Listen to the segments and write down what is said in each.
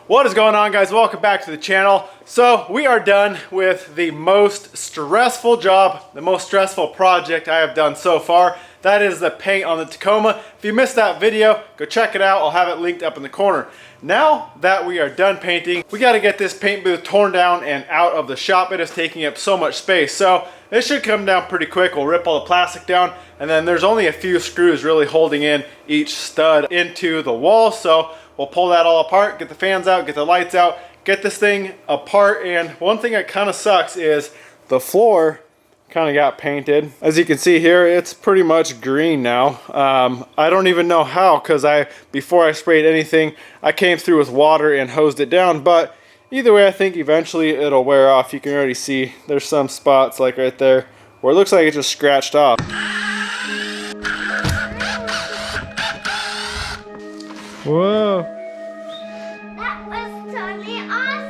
What is going on, guys? Welcome back to the channel. So we are done with the most stressful job, the most stressful project I have done so far. That is the paint on the Tacoma. If you missed that video, go check it out. I'll have it linked up in the corner. Now that we are done painting, we got to get this paint booth torn down and out of the shop. It is taking up so much space. So it should come down pretty quick. We'll rip all the plastic down, and then there's only a few screws really holding in each stud into the wall. So we'll pull that all apart, get the fans out, get the lights out, get this thing apart. And one thing that kind of sucks is the floor kind of got painted. As you can see here, it's pretty much green now. I don't even know how, because before I sprayed anything, I came through with water and hosed it down. But either way, I think eventually it'll wear off. You can already see there's some spots like right there where it looks like it just scratched off. Whoa. That was totally awesome.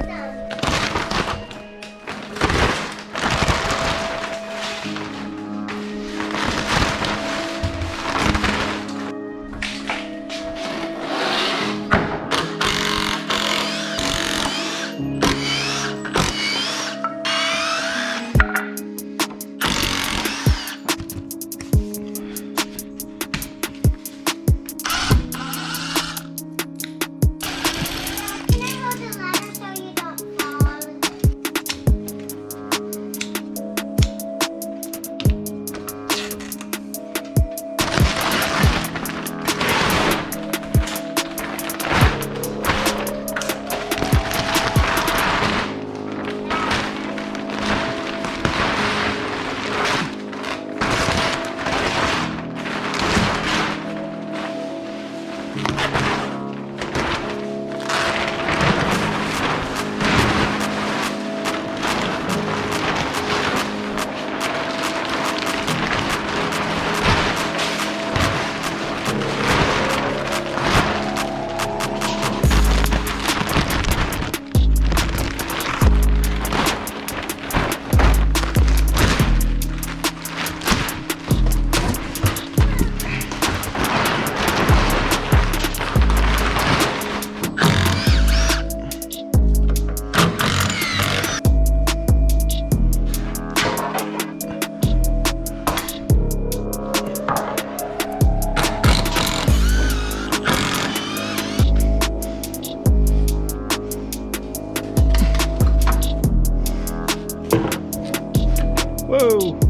Whoa.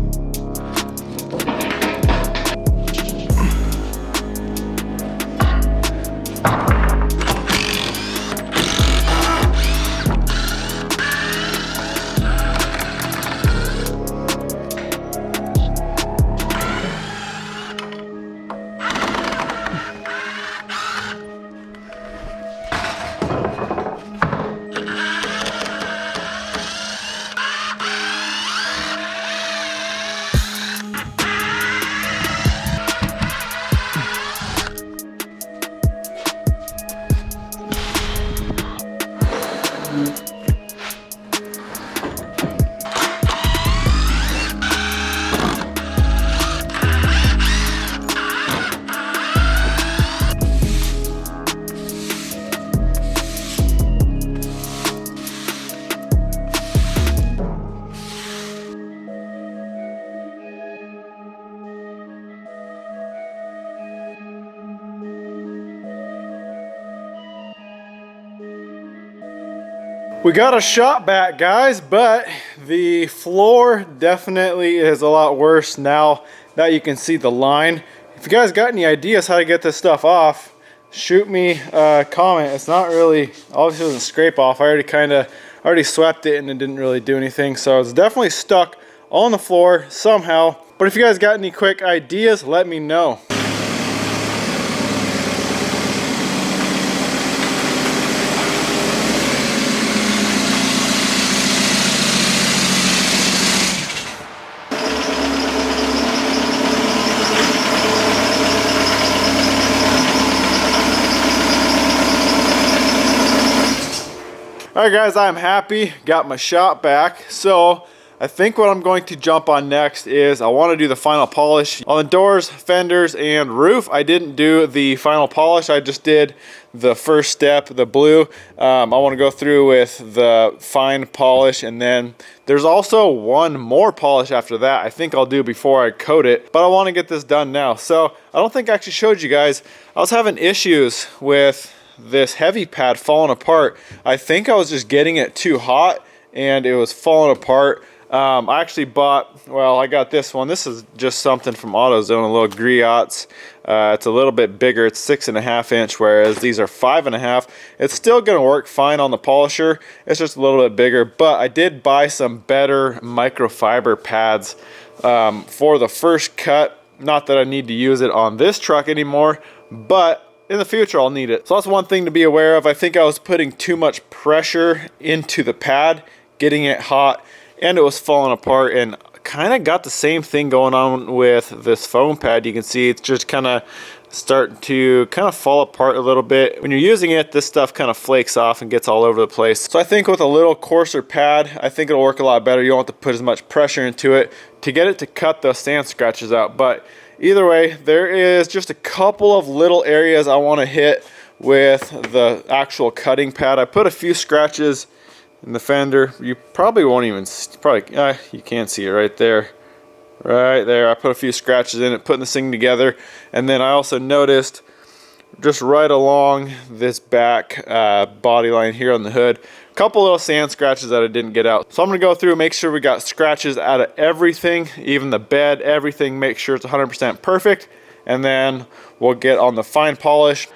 We got a shot back, guys, but the floor definitely is a lot worse now that you can see the line. If you guys got any ideas how to get this stuff off, shoot me a comment. It's not really, obviously it doesn't scrape off. I already swept it and it didn't really do anything. So it's definitely stuck on the floor somehow. But if you guys got any quick ideas, let me know. Alright guys, I'm happy, got my shot back. So I think what I'm going to jump on next is I want to do the final polish on the doors, fenders, and roof. I didn't do the final polish. I just did the first step, the blue. I want to go through with the fine polish, and then there's also one more polish after that I think I'll do before I coat it, but I want to get this done now. So I don't think I actually showed you guys. I was having issues with this heavy pad falling apart. I think I was just getting it too hot and it was falling apart. I actually bought, well, I got this one. This is just something from AutoZone, a little Griots. It's a little bit bigger. It's 6.5 inch, whereas these are 5.5. It's still going to work fine on the polisher. It's just a little bit bigger, but I did buy some better microfiber pads for the first cut. Not that I need to use it on this truck anymore, but in the future I'll need it. So that's one thing to be aware of. I think I was putting too much pressure into the pad, getting it hot, and it was falling apart, and kind of got the same thing going on with this foam pad. You can see it's just kind of starting to fall apart a little bit. When you're using it, this stuff kind of flakes off and gets all over the place. So I think with a little coarser pad, I think it'll work a lot better. You don't have to put as much pressure into it to get it to cut those sand scratches out. But either way, there is just a couple of little areas I want to hit with the actual cutting pad. I put a few scratches in the fender. You probably won't even, you can't see it right there. Right there, I put a few scratches in it, putting this thing together. And then I also noticed just right along this back body line here on the hood, a couple little sand scratches that I didn't get out. So I'm gonna go through and make sure we got scratches out of everything, even the bed, everything, make sure it's 100% perfect. And then we'll get on the fine polish.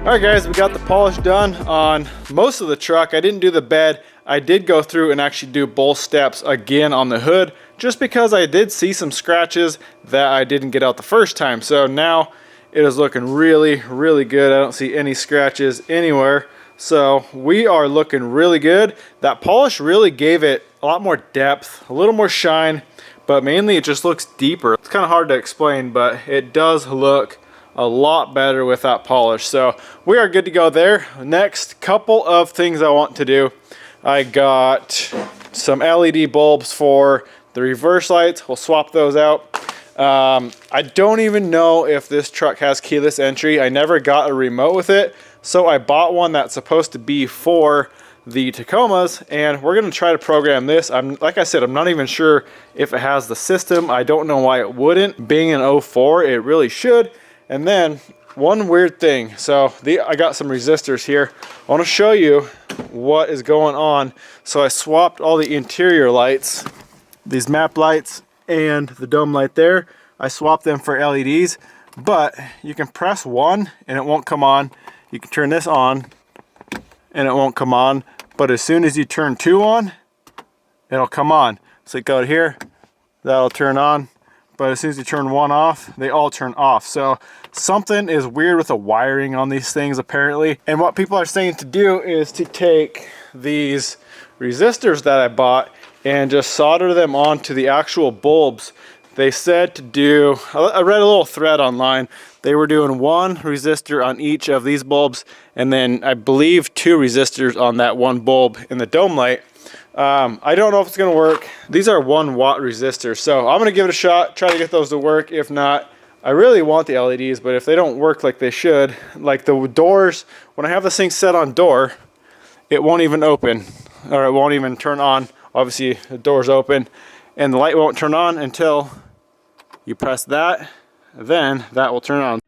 Alright guys, we got the polish done on most of the truck. I didn't do the bed. I did go through and actually do both steps again on the hood, just because I did see some scratches that I didn't get out the first time. So now it is looking really, really good. I don't see any scratches anywhere. So we are looking really good. That polish really gave it a lot more depth, a little more shine, but mainly it just looks deeper. It's kind of hard to explain, but it does look a lot better with that polish. So we are good to go there. Next couple of things I want to do. I got some LED bulbs for the reverse lights. We'll swap those out. I don't even know if this truck has keyless entry. I never got a remote with it, so I bought one that's supposed to be for the Tacomas, and we're gonna try to program this. Like I said, I'm not even sure if it has the system. I don't know why it wouldn't. Being an 04, it really should. And then one weird thing. So I got some resistors here. I want to show you what is going on. So I swapped all the interior lights, these map lights and the dome light there. I swapped them for LEDs, but you can press one and it won't come on. You can turn this on and it won't come on. But as soon as you turn two on, it'll come on. So you go to here, that'll turn on. But as soon as you turn one off, they all turn off. So something is weird with the wiring on these things apparently. And what people are saying to do is to take these resistors that I bought and just solder them onto the actual bulbs. They said to do, I read a little thread online. They were doing one resistor on each of these bulbs, and then I believe 2 resistors on that one bulb in the dome light. I don't know if it's gonna work. These are 1 watt resistors, so I'm gonna give it a shot, try to get those to work. If not, I really want the LEDs, but if they don't work like they should, like the doors, when I have this thing set on door, it won't even open, or it won't even turn on. Obviously the door's open and the light won't turn on until you press that, then that will turn on.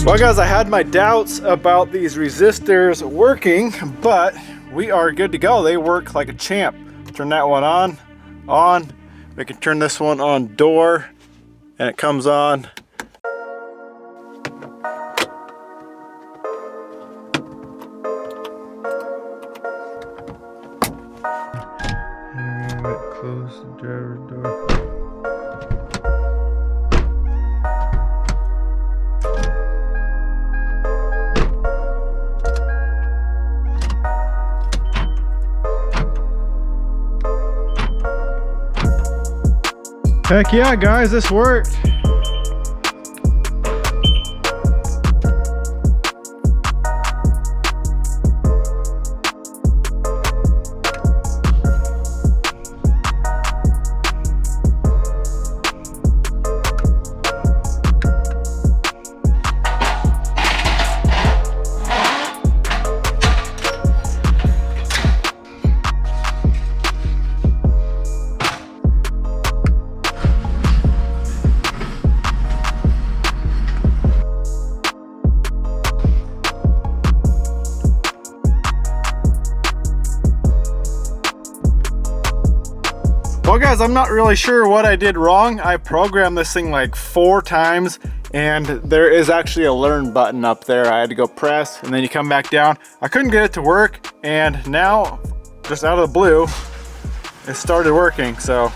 Well guys, I had my doubts about these resistors working, but we are good to go. They work like a champ. Turn that one on. We can turn this one on door and it comes on. And close the driver's door. Heck yeah, guys, this worked. guys, I'm not really sure what I did wrong. I programmed this thing like 4 times, and there is actually a learn button up there. I had to go press, and then you come back down. I couldn't get it to work, and now, just out of the blue, it started working, so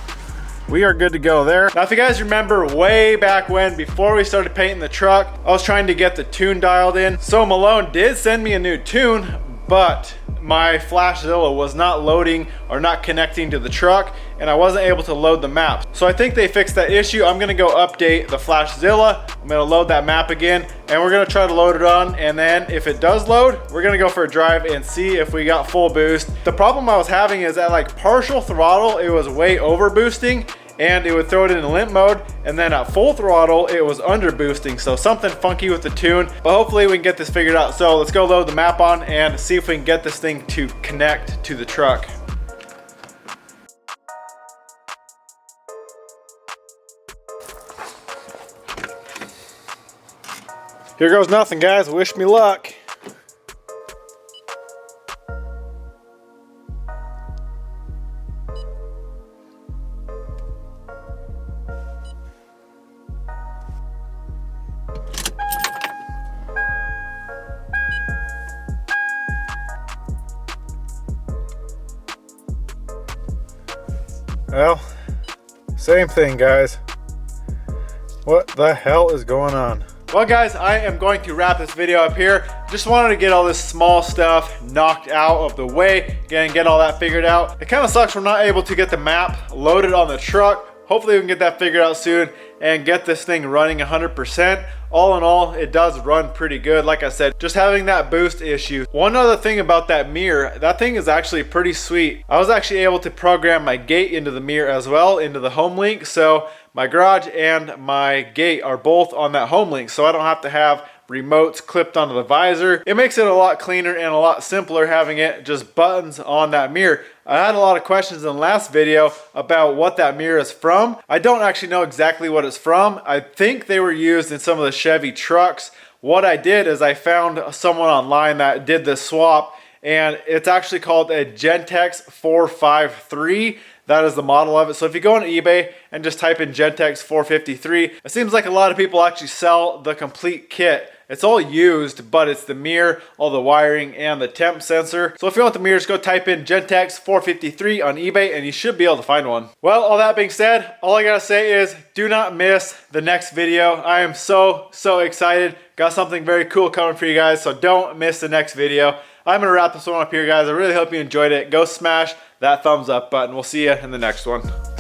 we are good to go there. Now, if you guys remember way back when, before we started painting the truck, I was trying to get the tune dialed in. So Malone did send me a new tune, but my Flashzilla was not loading or not connecting to the truck, and I wasn't able to load the map. So I think they fixed that issue. I'm gonna go update the Flashzilla. I'm gonna load that map again, and we're gonna try to load it on, and then if it does load, we're gonna go for a drive and see if we got full boost. The problem I was having is at like partial throttle, it was way over boosting, and it would throw it in limp mode, and then at full throttle it was under boosting, so something funky with the tune, but hopefully we can get this figured out. So let's go load the map on and see if we can get this thing to connect to the truck. Here goes nothing, guys. Wish me luck. Well, same thing, guys. What the hell is going on? Well, guys, I am going to wrap this video up here. Just wanted to get all this small stuff knocked out of the way and get all that figured out. It kind of sucks we're not able to get the map loaded on the truck. Hopefully we can get that figured out soon and get this thing running 100%. All in all, it does run pretty good. Like I said, just having that boost issue. One other thing about that mirror, that thing is actually pretty sweet. I was actually able to program my gate into the mirror as well, into the home link. So my garage and my gate are both on that home link, so I don't have to have remotes clipped onto the visor. It makes it a lot cleaner and a lot simpler having it just buttons on that mirror. I had a lot of questions in the last video about what that mirror is from. I don't actually know exactly what it's from. I think they were used in some of the Chevy trucks. What I did is I found someone online that did this swap, and it's actually called a Gentex 453. That is the model of it. So if you go on eBay and just type in Gentex 453, it seems like a lot of people actually sell the complete kit. It's all used, but it's the mirror, all the wiring, and the temp sensor. So if you want the mirrors, go type in Gentex 453 on eBay and you should be able to find one. Well, all that being said, all I gotta say is do not miss the next video. I am so excited. Got something very cool coming for you guys, so don't miss the next video. I'm gonna wrap this one up here, guys. I really hope you enjoyed it. Go smash that thumbs up button. We'll see you in the next one.